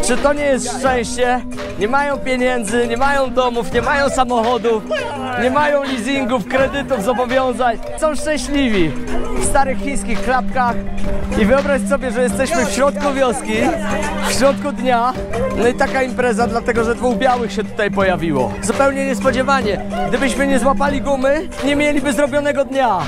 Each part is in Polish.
Czy to nie jest szczęście? Nie mają pieniędzy, nie mają domów, nie mają samochodów, nie mają leasingów, kredytów, zobowiązań. Są szczęśliwi w starych chińskich klapkach i wyobraź sobie, że jesteśmy w środku wioski, w środku dnia. No i taka impreza, dlatego że dwóch białych się tutaj pojawiło. Zupełnie niespodziewanie. Gdybyśmy nie złapali gumy, nie mieliby zrobionego dnia.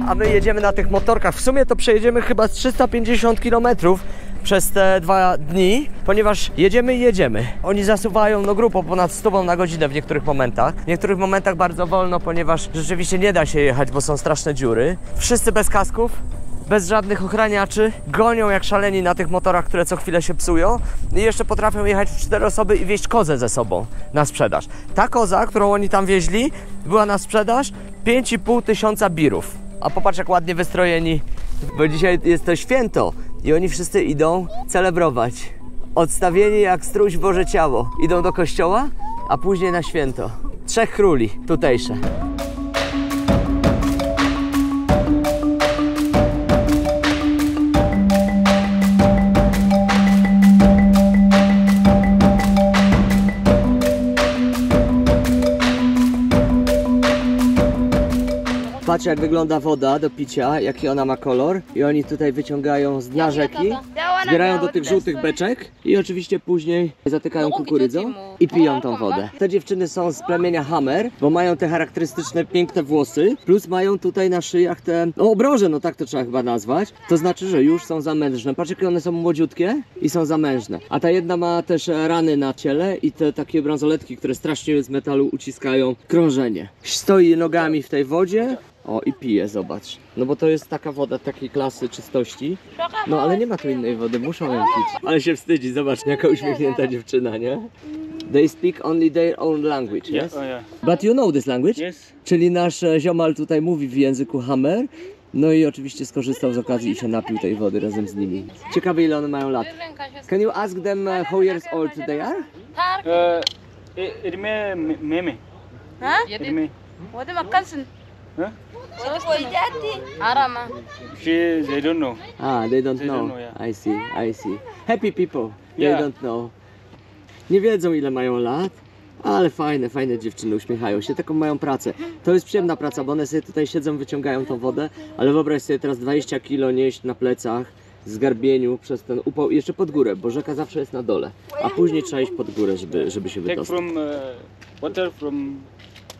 A my jedziemy na tych motorkach. W sumie to przejedziemy chyba 350 km przez te 2 dni, ponieważ jedziemy i jedziemy. Oni zasuwają no grupą ponad 100 na godzinę w niektórych momentach. W niektórych momentach bardzo wolno, ponieważ rzeczywiście nie da się jechać, bo są straszne dziury. Wszyscy bez kasków, bez żadnych ochraniaczy, gonią jak szaleni na tych motorach, które co chwilę się psują i jeszcze potrafią jechać w 4 osoby i wieźć kozę ze sobą na sprzedaż. Ta koza, którą oni tam wieźli, była na sprzedaż 5,5 tysiąca birów. A popatrz jak ładnie wystrojeni, bo dzisiaj jest to święto i oni wszyscy idą celebrować. Odstawieni jak struś Boże ciało. Idą do kościoła, a później na święto. 3 króli tutejsze. Patrz jak wygląda woda do picia, jaki ona ma kolor i oni tutaj wyciągają z dna rzeki, zbierają do tych żółtych beczek i oczywiście później zatykają kukurydzą i piją tą wodę. Te dziewczyny są z plemienia Hamer, bo mają te charakterystyczne piękne włosy, plus mają tutaj na szyjach te obroże, no tak to trzeba chyba nazwać. To znaczy, że już są zamężne. Patrz jakie one są młodziutkie i są zamężne. A ta jedna ma też rany na ciele i te takie bransoletki, które strasznie z metalu uciskają krążenie. Stoi nogami w tej wodzie. O, i pije, zobacz. No bo to jest taka woda takiej klasy czystości. No ale nie ma tu innej wody, muszą ją pić. Ale się wstydzi, zobacz, jaka uśmiechnięta dziewczyna, nie? They speak only their own language, yes? Oh, yeah. But you know this language? Yes. Czyli nasz ziomal tutaj mówi w języku Hamer. No i oczywiście skorzystał z okazji i się napił tej wody razem z nimi. Ciekawe ile one mają lat. Can you ask them how years old they are? Irme meme. Irme. What am I cousin? Huh? Arama. They don't know. Ah, they don't know. Yeah. I see. Happy people. They Yeah. don't know. Nie wiedzą ile mają lat, ale fajne dziewczyny, uśmiechają się, taką mają pracę. To jest przyjemna praca, bo one sobie tutaj siedzą, wyciągają tą wodę, ale wyobraź sobie teraz 20 kilo nieść na plecach, w zgarbieniu przez ten upał i jeszcze pod górę, bo rzeka zawsze jest na dole, a później trzeba iść pod górę, żeby się Take wydostać. from water from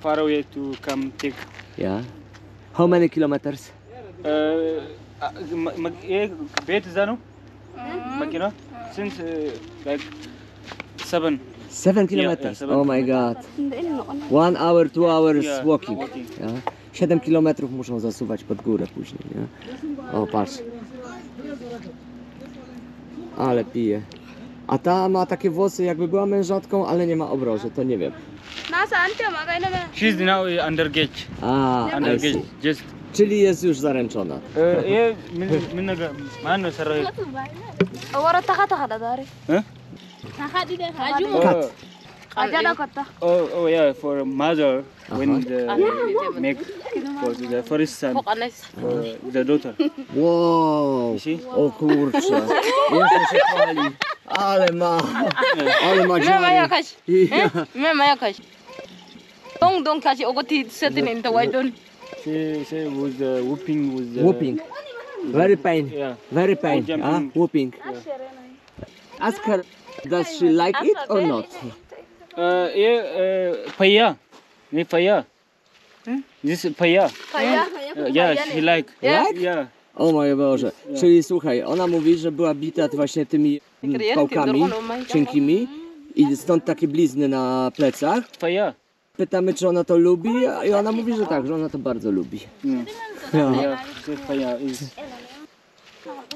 far away to come take. Yeah. How many kilometers? Bet zano? Makina? Since like 7. 7 kilometers. seven Oh my god. 1 hour, 2 hours Yeah, walking. walking. Yeah. 7 kilometrów muszą zasuwać pod górę później, nie? O, patrz. Ale pije. A ta ma takie włosy, jakby była mężatką, ale nie ma obroży, to nie wiem. She's now underage. A, I Underage. see. Just. Czyli jest już zaręczona. Yeah, minaga. Man, sir. Awara taka dari. Huh? Kat. Aja kota. Oh yeah, for mother when the make for the first son, the daughter. Wow. You see? O kurczę. Jeszcze się chwali. Ale ma dziary. Memayakas. Ja. Memayakas. Dong kasi ogoti setin in the white don. She was whooping with the Whooping. Very pain. Yeah. Very pain. Jumping. Whooping. Ask her, does she like it or not? Paya. Me paya. This paya. Yeah, she like. Like? Yeah. O moje Boże. Czyli słuchaj, ona mówi, że była bita właśnie tymi pałkami cienkimi i stąd takie blizny na plecach. Paya. Pytamy, czy ona to lubi i ona mówi, że tak, że ona to bardzo lubi. Yeah, paya is.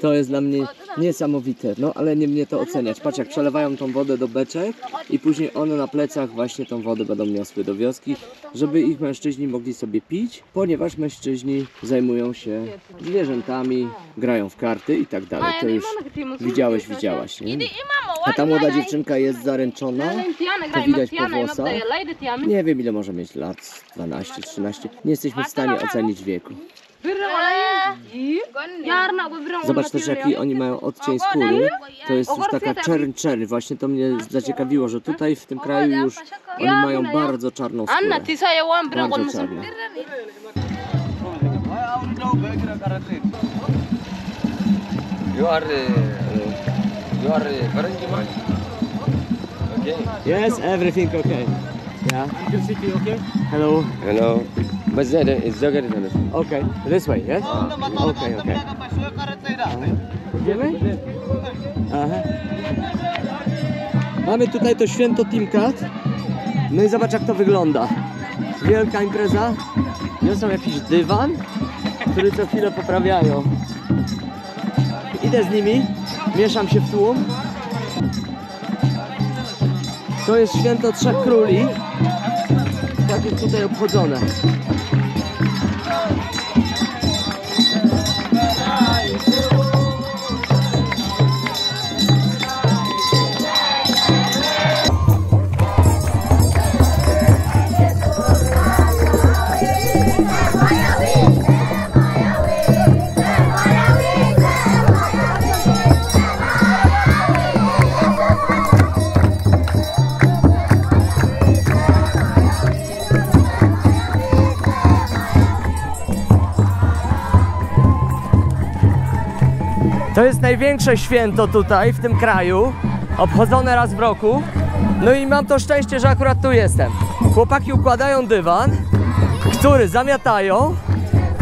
To jest dla mnie niesamowite, no ale nie mnie to oceniać. Patrz, jak przelewają tą wodę do beczek i później one na plecach właśnie tą wodę będą niosły do wioski, żeby ich mężczyźni mogli sobie pić, ponieważ mężczyźni zajmują się zwierzętami, grają w karty i tak dalej. To już widziałaś, nie? A ta młoda dziewczynka jest zaręczona, to widać po włosach. Nie wiem, ile może mieć lat, 12, 13. Nie jesteśmy w stanie ocenić wieku. Zobacz też, jaki oni mają odcień skóry. To jest już taka czerń. Właśnie to mnie zaciekawiło, że tutaj w tym kraju już oni mają bardzo czarną skórę. Bardzo czarną. You are Varangi man? Okay. Yes, everything okay. Yeah. Hello. Hello. But that is Jagat. Okay, this way, yes? Okay. Idziemy? Aha. Mamy tutaj to święto Timkat. No i zobacz, jak to wygląda. Wielka impreza. Niosą jakiś dywan, który co chwilę poprawiają. Idę z nimi, mieszam się w tłum. To jest święto Trzech Króli. Tak jest tutaj obchodzone. To jest największe święto tutaj, w tym kraju, obchodzone raz w roku. No i mam to szczęście, że akurat tu jestem. Chłopaki układają dywan, który zamiatają.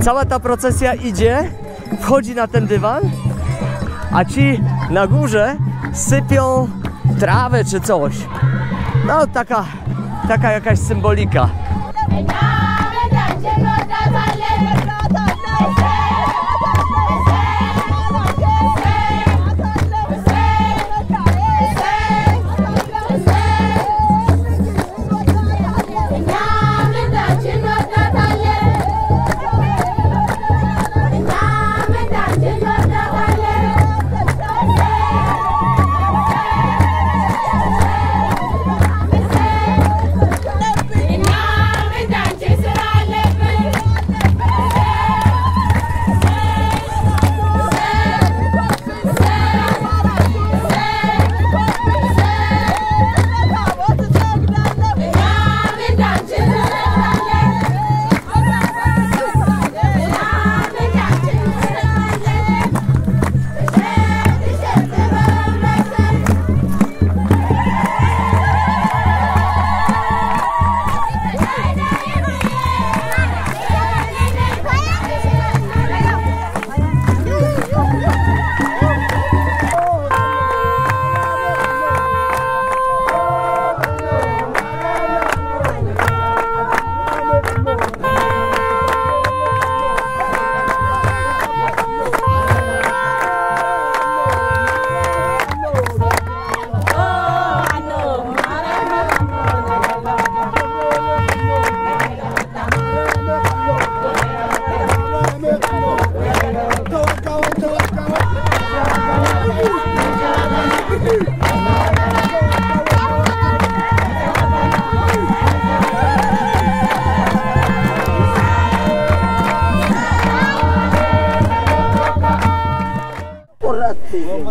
Cała ta procesja idzie, wchodzi na ten dywan, a ci na górze sypią trawę czy coś. No taka jakaś symbolika.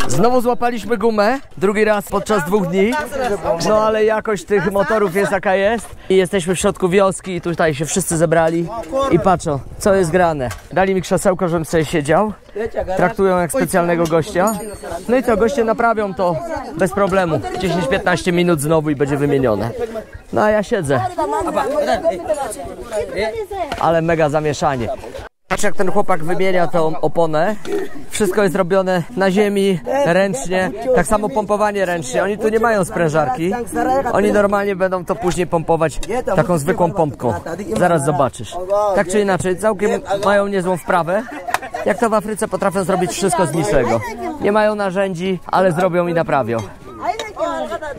Znowu złapaliśmy gumę, drugi raz podczas 2 dni. No ale jakość tych motorów jest jaka jest. I jesteśmy w środku wioski i tutaj się wszyscy zebrali i patrzą, co jest grane. Dali mi krzesełko, żebym sobie siedział. Traktują jak specjalnego gościa. No i co, goście naprawią to bez problemu. 10-15 minut znowu i będzie wymienione. No a ja siedzę. Ale mega zamieszanie. Patrz, jak ten chłopak wymienia tą oponę. Wszystko jest robione na ziemi, ręcznie. Tak samo pompowanie ręcznie. Oni tu nie mają sprężarki. Oni normalnie będą to później pompować taką zwykłą pompką. Zaraz zobaczysz. Tak czy inaczej, całkiem mają niezłą wprawę. Jak to w Afryce potrafią zrobić wszystko z niczego. Nie mają narzędzi, ale zrobią i naprawią.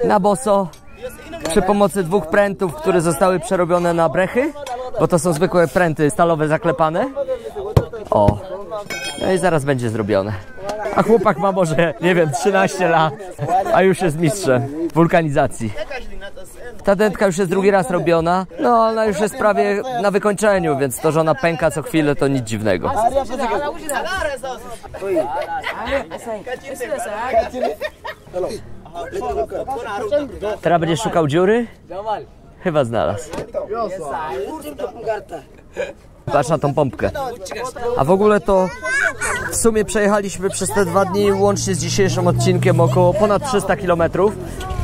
Na boso, przy pomocy 2 prętów, które zostały przerobione na brechy, bo to są zwykłe pręty stalowe zaklepane. O, no i zaraz będzie zrobione. A chłopak ma może, nie wiem, 13 lat, a już jest mistrzem wulkanizacji. Ta dętka już jest drugi raz robiona, no ona już jest prawie na wykończeniu, więc to, że ona pęka co chwilę, to nic dziwnego. Teraz będziesz szukał dziury? Chyba znalazł. Patrz na tą pompkę. A w ogóle to w sumie przejechaliśmy przez te 2 dni łącznie z dzisiejszym odcinkiem około ponad 300 km.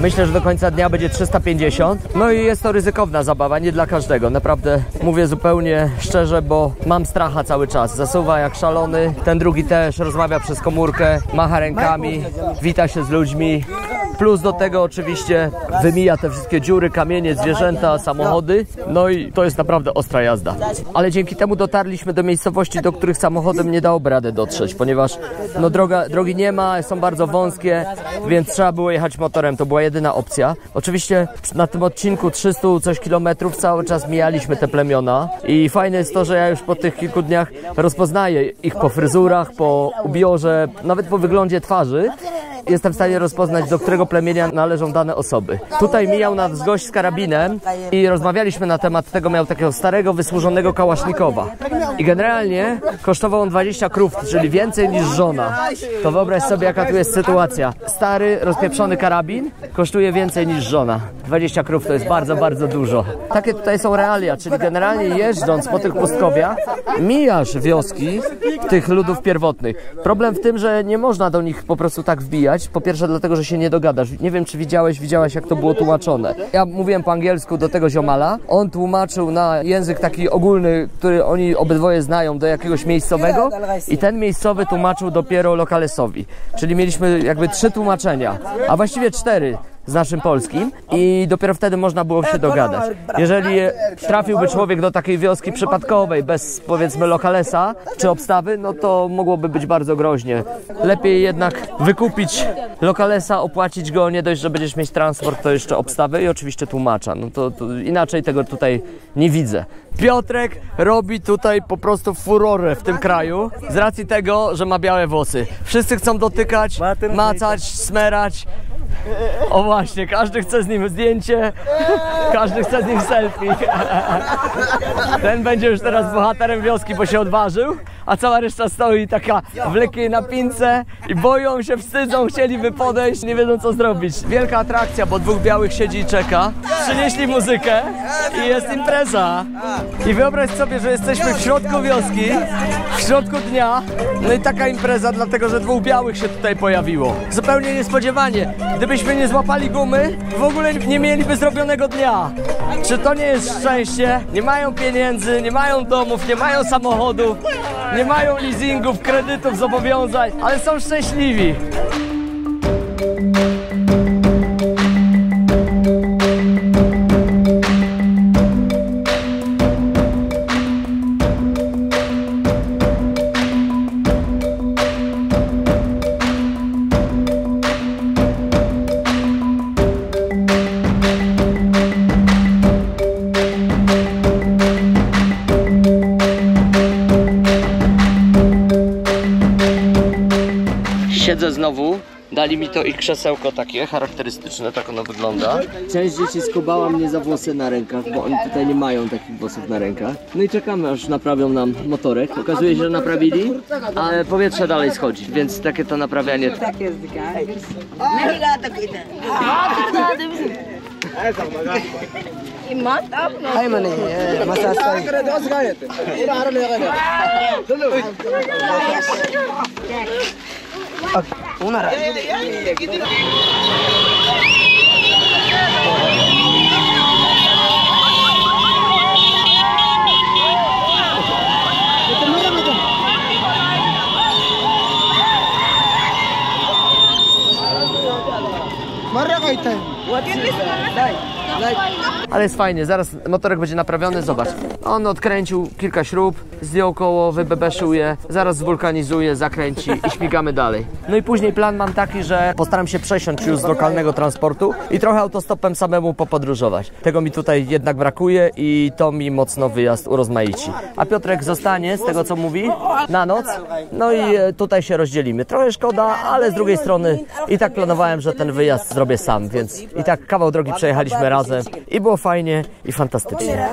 Myślę, że do końca dnia będzie 350. No i jest to ryzykowna zabawa, nie dla każdego. Naprawdę mówię zupełnie szczerze, bo mam stracha cały czas. Zasuwa jak szalony. Ten drugi też rozmawia przez komórkę, macha rękami, wita się z ludźmi. Plus do tego oczywiście wymija te wszystkie dziury, kamienie, zwierzęta, samochody. No i to jest naprawdę ostra jazda. Ale dzięki temu dotarliśmy do miejscowości, do których samochodem nie dałoby rady dotrzeć, ponieważ no drogi nie ma, są bardzo wąskie, więc trzeba było jechać motorem. To była jedyna opcja. Oczywiście na tym odcinku 300 coś kilometrów cały czas mijaliśmy te plemiona i fajne jest to, że ja już po tych kilku dniach rozpoznaję ich po fryzurach, po ubiorze, nawet po wyglądzie twarzy. Jestem w stanie rozpoznać, do którego plemienia należą dane osoby. Tutaj mijał nas gość z karabinem i rozmawialiśmy na temat tego, miał takiego starego, wysłużonego kałasznikowa. I generalnie kosztował on 20 krów, czyli więcej niż żona. To wyobraź sobie, jaka tu jest sytuacja. Stary, rozpieprzony karabin kosztuje więcej niż żona. 20 krów to jest bardzo, bardzo dużo. Takie tutaj są realia, czyli generalnie jeżdżąc po tych pustkowiach, mijasz wioski tych ludów pierwotnych. Problem w tym, że nie można do nich po prostu tak wbijać. Po pierwsze dlatego, że się nie dogadasz. Nie wiem, czy widziałaś, jak to było tłumaczone. Ja mówiłem po angielsku do tego ziomala. On tłumaczył na język taki ogólny, który oni obydwoje znają, do jakiegoś miejscowego i ten miejscowy tłumaczył dopiero lokalesowi. Czyli mieliśmy jakby 3 tłumaczenia, a właściwie 4 z naszym polskim i dopiero wtedy można było się dogadać. Jeżeli trafiłby człowiek do takiej wioski przypadkowej, bez powiedzmy lokalesa czy obstawy, no to mogłoby być bardzo groźnie. Lepiej jednak wykupić lokalesa, opłacić go, nie dość, że będziesz mieć transport, to jeszcze obstawę i oczywiście tłumacza. No to inaczej tego tutaj nie widzę. Piotrek robi tutaj po prostu furorę w tym kraju z racji tego, że ma białe włosy. Wszyscy chcą dotykać, macać, smerać. O właśnie, każdy chce z nim zdjęcie, każdy chce z nim selfie. Ten będzie już teraz bohaterem wioski, bo się odważył, a cała reszta stoi taka w lekkiej napince i boją się, wstydzą, chcieliby podejść, nie wiedzą co zrobić. Wielka atrakcja, bo 2 białych siedzi i czeka. Przynieśli muzykę i jest impreza. I wyobraź sobie, że jesteśmy w środku wioski, w środku dnia, no i taka impreza, dlatego że 2 białych się tutaj pojawiło. Zupełnie niespodziewanie. Gdybyśmy nie złapali gumy, w ogóle nie mieliby zrobionego dnia. Czy to nie jest szczęście? Nie mają pieniędzy, nie mają domów, nie mają samochodów, nie mają leasingów, kredytów, zobowiązań, ale są szczęśliwi. Siedzę znowu, dali mi to ich krzesełko takie charakterystyczne, tak ono wygląda. Część dzieci skubała mnie za włosy na rękach, bo oni tutaj nie mają takich włosów na rękach. No i czekamy, aż naprawią nam motorek. Okazuje się, że naprawili, ale powietrze dalej schodzi, więc takie to naprawianie. مرة قايتين ale jest fajnie, zaraz motorek będzie naprawiony, zobacz. On odkręcił kilka śrub, zdjął koło, wybebeszył je, zaraz zwulkanizuje, zakręci i śmigamy dalej. No i później plan mam taki, że postaram się przesiąść już z lokalnego transportu i trochę autostopem samemu popodróżować. Tego mi tutaj jednak brakuje i to mi mocno wyjazd urozmaici. A Piotrek zostanie, z tego co mówi, na noc, no i tutaj się rozdzielimy. Trochę szkoda, ale z drugiej strony i tak planowałem, że ten wyjazd zrobię sam, więc i tak kawał drogi przejechaliśmy razem i było fajnie i fantastycznie.